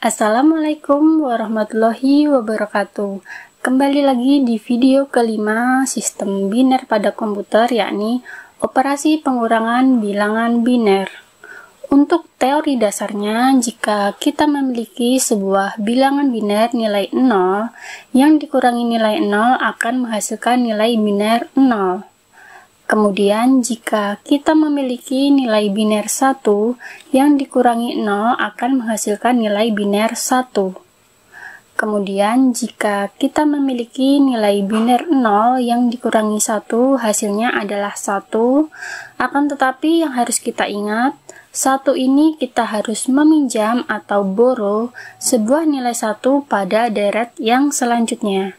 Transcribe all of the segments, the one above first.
Assalamualaikum warahmatullahi wabarakatuh. Kembali lagi di video kelima sistem biner pada komputer, yakni operasi pengurangan bilangan biner. Untuk teori dasarnya, jika kita memiliki sebuah bilangan biner nilai 0, yang dikurangi nilai 0 akan menghasilkan nilai biner 0. Kemudian, jika kita memiliki nilai biner 1, yang dikurangi 0 akan menghasilkan nilai biner 1. Kemudian, jika kita memiliki nilai biner 0 yang dikurangi 1, hasilnya adalah 1. Akan tetapi yang harus kita ingat, 1 ini kita harus meminjam atau borrow sebuah nilai 1 pada deret yang selanjutnya.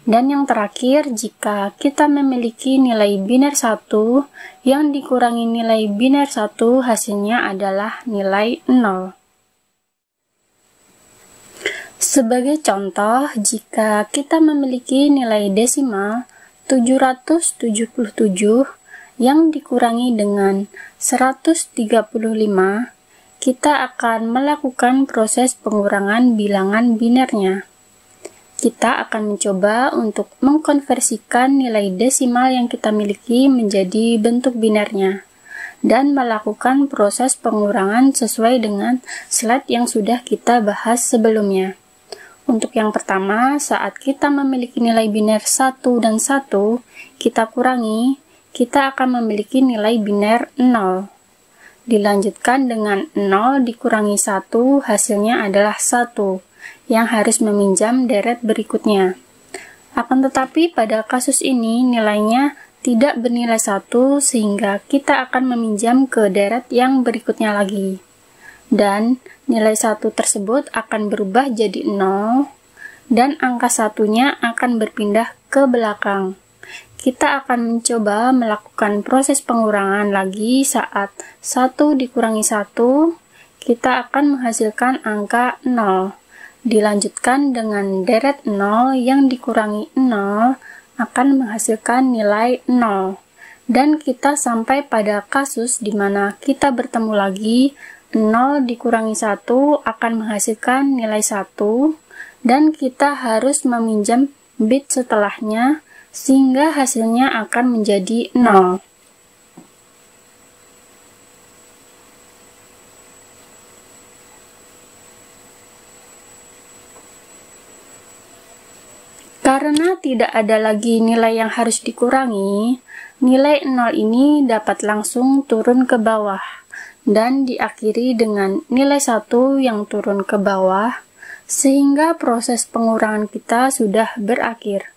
Dan yang terakhir, jika kita memiliki nilai biner 1 yang dikurangi nilai biner 1, hasilnya adalah nilai 0. Sebagai contoh, jika kita memiliki nilai desimal 777 yang dikurangi dengan 135, kita akan melakukan proses pengurangan bilangan binernya. Kita akan mencoba untuk mengkonversikan nilai desimal yang kita miliki menjadi bentuk binernya dan melakukan proses pengurangan sesuai dengan slide yang sudah kita bahas sebelumnya. Untuk yang pertama, saat kita memiliki nilai biner 1 dan 1, kita kurangi, kita akan memiliki nilai biner 0. Dilanjutkan dengan 0 dikurangi 1, hasilnya adalah 1. Yang harus meminjam deret berikutnya. Akan tetapi pada kasus ini nilainya tidak bernilai 1 sehingga kita akan meminjam ke deret yang berikutnya lagi. Dan nilai 1 tersebut akan berubah jadi 0 dan angka satunya akan berpindah ke belakang. Kita akan mencoba melakukan proses pengurangan lagi saat 1 dikurangi 1, kita akan menghasilkan angka 0. Dilanjutkan dengan deret 0 yang dikurangi 0 akan menghasilkan nilai 0. Dan kita sampai pada kasus di mana kita bertemu lagi, 0 dikurangi 1 akan menghasilkan nilai 1, dan kita harus meminjam bit setelahnya sehingga hasilnya akan menjadi 0. Karena tidak ada lagi nilai yang harus dikurangi, nilai 0 ini dapat langsung turun ke bawah dan diakhiri dengan nilai 1 yang turun ke bawah, sehingga proses pengurangan kita sudah berakhir.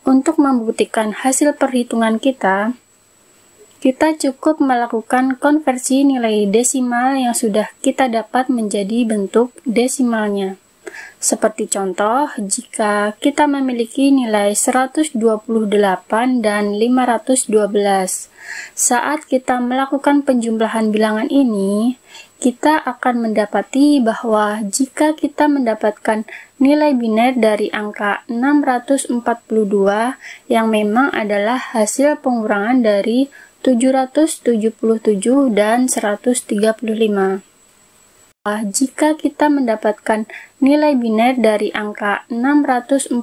Untuk membuktikan hasil perhitungan kita cukup melakukan konversi nilai desimal yang sudah kita dapat menjadi bentuk desimalnya. Seperti contoh, jika kita memiliki nilai 128 dan 512, saat kita melakukan penjumlahan bilangan ini, kita akan mendapati bahwa jika kita mendapatkan nilai biner dari angka 642 yang memang adalah hasil pengurangan dari 777 dan 135. Jika kita mendapatkan nilai biner dari angka 642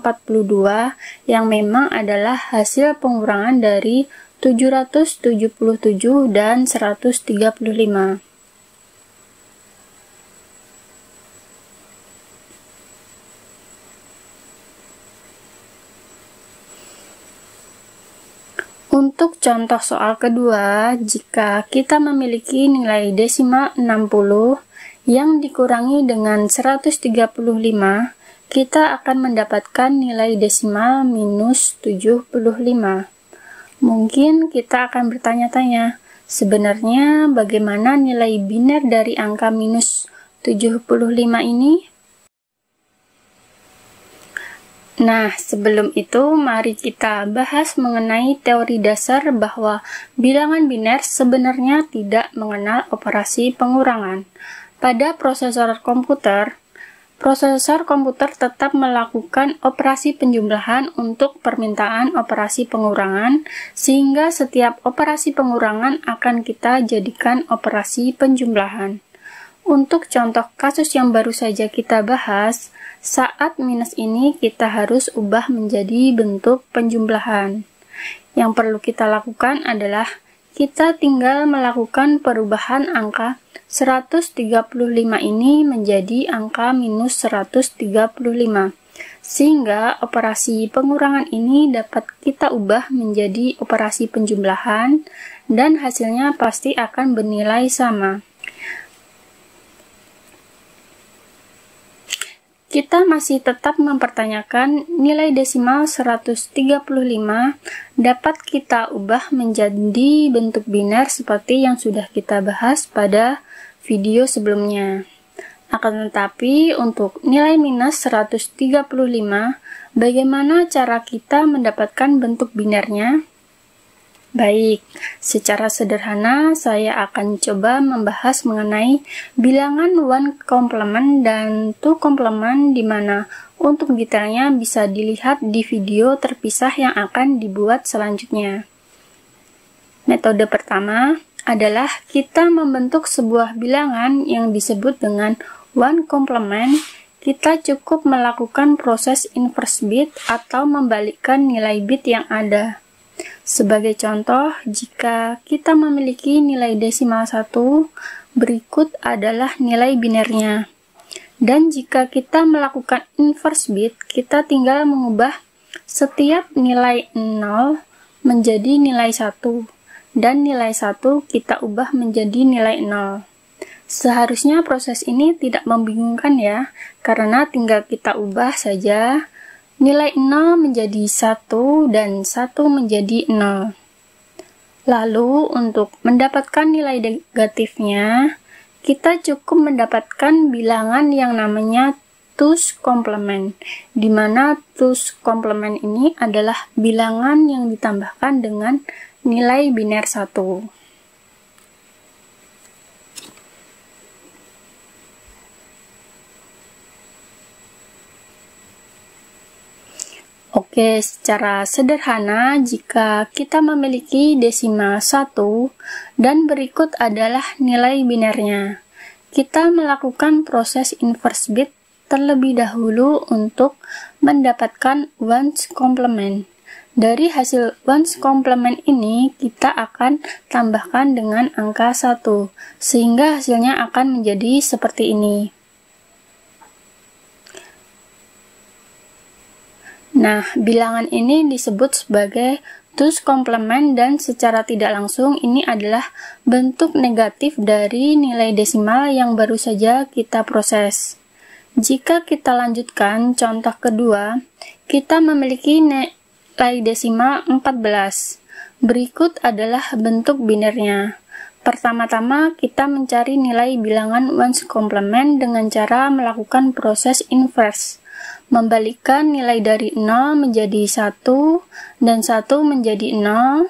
yang memang adalah hasil pengurangan dari 777 dan 135. Untuk contoh soal kedua, jika kita memiliki nilai desimal 60 yang dikurangi dengan 135, kita akan mendapatkan nilai desimal minus 75. Mungkin kita akan bertanya-tanya, sebenarnya bagaimana nilai biner dari angka minus 75 ini? Nah, sebelum itu mari kita bahas mengenai teori dasar bahwa bilangan biner sebenarnya tidak mengenal operasi pengurangan. Pada prosesor komputer tetap melakukan operasi penjumlahan untuk permintaan operasi pengurangan, sehingga setiap operasi pengurangan akan kita jadikan operasi penjumlahan. Untuk contoh kasus yang baru saja kita bahas, saat minus ini kita harus ubah menjadi bentuk penjumlahan. Yang perlu kita lakukan adalah kita tinggal melakukan perubahan angka 135 ini menjadi angka minus 135, sehingga operasi pengurangan ini dapat kita ubah menjadi operasi penjumlahan dan hasilnya pasti akan bernilai sama. Kita masih tetap mempertanyakan nilai desimal 135 dapat kita ubah menjadi bentuk biner seperti yang sudah kita bahas pada video sebelumnya. Akan tetapi untuk nilai minus 135, bagaimana cara kita mendapatkan bentuk binernya? Baik, secara sederhana saya akan coba membahas mengenai bilangan one complement dan two complement, di mana untuk detailnya bisa dilihat di video terpisah yang akan dibuat selanjutnya. Metode pertama adalah kita membentuk sebuah bilangan yang disebut dengan one complement. Kita cukup melakukan proses inverse bit atau membalikkan nilai bit yang ada. Sebagai contoh, jika kita memiliki nilai desimal 1, berikut adalah nilai binernya. Dan jika kita melakukan inverse bit, kita tinggal mengubah setiap nilai 0 menjadi nilai 1, dan nilai 1 kita ubah menjadi nilai 0. Seharusnya proses ini tidak membingungkan ya, karena tinggal kita ubah saja nilai 0 menjadi 1 dan 1 menjadi 0. Lalu untuk mendapatkan nilai negatifnya, kita cukup mendapatkan bilangan yang namanya two's complement, di mana two's complement ini adalah bilangan yang ditambahkan dengan nilai biner 1. Oke, secara sederhana, jika kita memiliki desimal 1 dan berikut adalah nilai binernya, kita melakukan proses inverse bit terlebih dahulu untuk mendapatkan ones complement. Dari hasil ones complement ini, kita akan tambahkan dengan angka 1, sehingga hasilnya akan menjadi seperti ini. Nah, bilangan ini disebut sebagai two's complement dan secara tidak langsung ini adalah bentuk negatif dari nilai desimal yang baru saja kita proses. Jika kita lanjutkan contoh kedua, kita memiliki nilai desimal 14. Berikut adalah bentuk binernya. Pertama-tama kita mencari nilai bilangan ones complement dengan cara melakukan proses inverse. Membalikkan nilai dari 0 menjadi 1 dan 1 menjadi 0,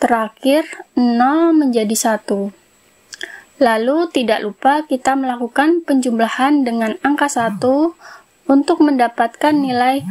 terakhir 0 menjadi 1. Lalu tidak lupa kita melakukan penjumlahan dengan angka 1 untuk mendapatkan nilai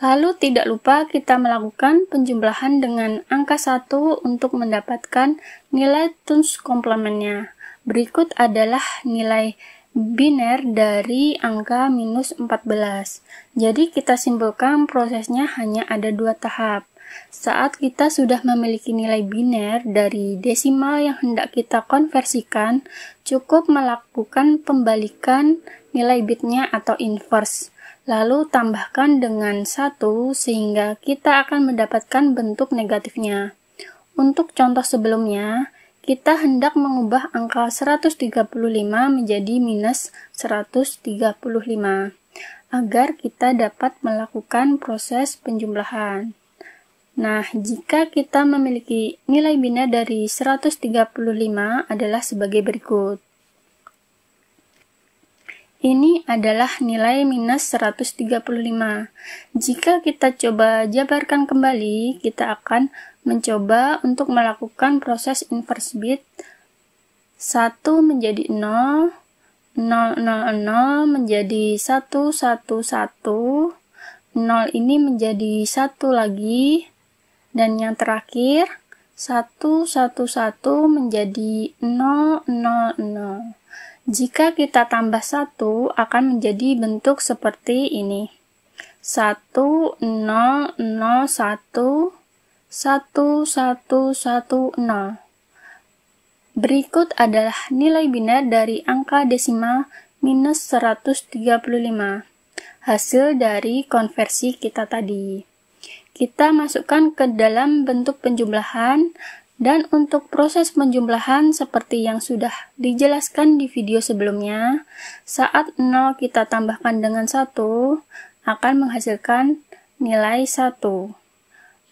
Lalu tidak lupa kita melakukan penjumlahan dengan angka 1 untuk mendapatkan nilai two's complementnya. Berikut adalah nilai biner dari angka minus 14. Jadi kita simpulkan prosesnya hanya ada 2 tahap. Saat kita sudah memiliki nilai biner dari desimal yang hendak kita konversikan, cukup melakukan pembalikan nilai bitnya atau inverse. Lalu tambahkan dengan 1 sehingga kita akan mendapatkan bentuk negatifnya. Untuk contoh sebelumnya, kita hendak mengubah angka 135 menjadi minus 135 agar kita dapat melakukan proses penjumlahan. Nah, jika kita memiliki nilai biner dari 135 adalah sebagai berikut. Ini adalah nilai minus 135. Jika kita coba jabarkan kembali, kita akan mencoba untuk melakukan proses inverse bit. 1 menjadi 0, 0, 0, 0 menjadi 1, 1, 1, 0 ini menjadi 1 lagi, Dan yang terakhir, 1, 1, 1 menjadi 0, 0, 0. Jika kita tambah 1, akan menjadi bentuk seperti ini. 1, 0, 0, 1, 1, 1, 1, 0. Berikut adalah nilai biner dari angka desimal minus 135. Hasil dari konversi kita tadi. Kita masukkan ke dalam bentuk penjumlahan, dan untuk proses penjumlahan seperti yang sudah dijelaskan di video sebelumnya, saat 0 kita tambahkan dengan 1 akan menghasilkan nilai 1.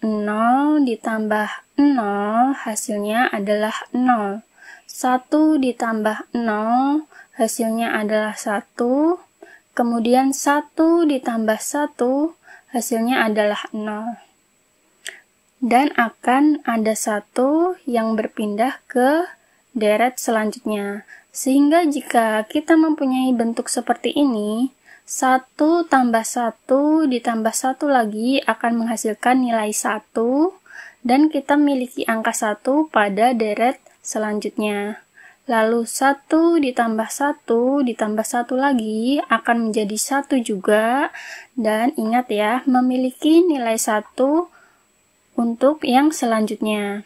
0 ditambah 0 hasilnya adalah 0. 1 ditambah 0 hasilnya adalah 1. Kemudian 1 ditambah 1 hasilnya adalah 0. Dan akan ada 1 yang berpindah ke deret selanjutnya. Sehingga jika kita mempunyai bentuk seperti ini, 1 tambah 1 ditambah 1 lagi akan menghasilkan nilai 1, dan kita memiliki angka 1 pada deret selanjutnya. Lalu 1 ditambah 1 ditambah 1 lagi akan menjadi 1 juga, dan ingat ya, memiliki nilai 1 untuk yang selanjutnya.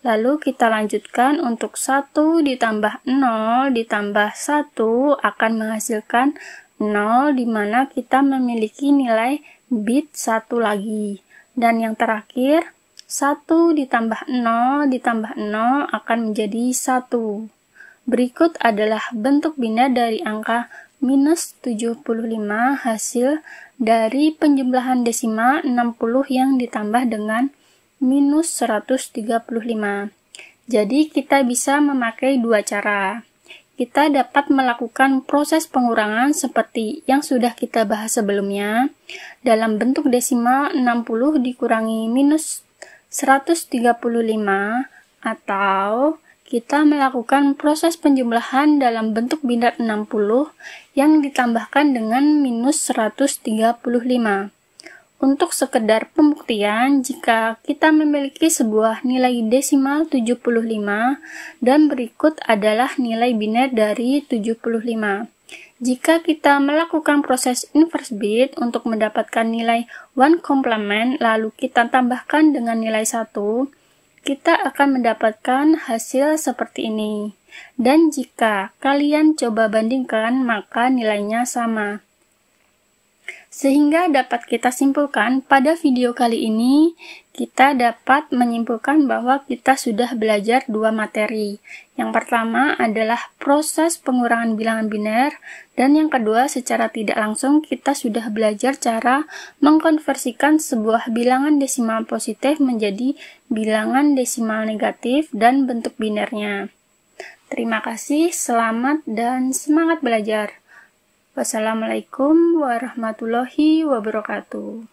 Lalu kita lanjutkan untuk 1 ditambah 0 ditambah 1 akan menghasilkan 0, di mana kita memiliki nilai bit 1 lagi. Dan yang terakhir, 1 ditambah 0 ditambah 0 akan menjadi 1. Berikut adalah bentuk biner dari angka minus 75 hasil dari penjumlahan desimal 60 yang ditambah dengan minus 135. Jadi kita bisa memakai dua cara. Kita dapat melakukan proses pengurangan seperti yang sudah kita bahas sebelumnya, dalam bentuk desimal 60 dikurangi minus 135, atau kita melakukan proses penjumlahan dalam bentuk biner 60 yang ditambahkan dengan minus 135. Untuk sekedar pembuktian, jika kita memiliki sebuah nilai desimal 75 dan berikut adalah nilai biner dari 75. Jika kita melakukan proses inverse bit untuk mendapatkan nilai 1 complement lalu kita tambahkan dengan nilai 1, kita akan mendapatkan hasil seperti ini. Dan jika kalian coba bandingkan, maka nilainya sama. Sehingga dapat kita simpulkan pada video kali ini, kita dapat menyimpulkan bahwa kita sudah belajar dua materi. Yang pertama adalah proses pengurangan bilangan biner, dan yang kedua secara tidak langsung kita sudah belajar cara mengkonversikan sebuah bilangan desimal positif menjadi bilangan desimal negatif dan bentuk binernya. Terima kasih, selamat dan semangat belajar. Wassalamualaikum warahmatullahi wabarakatuh.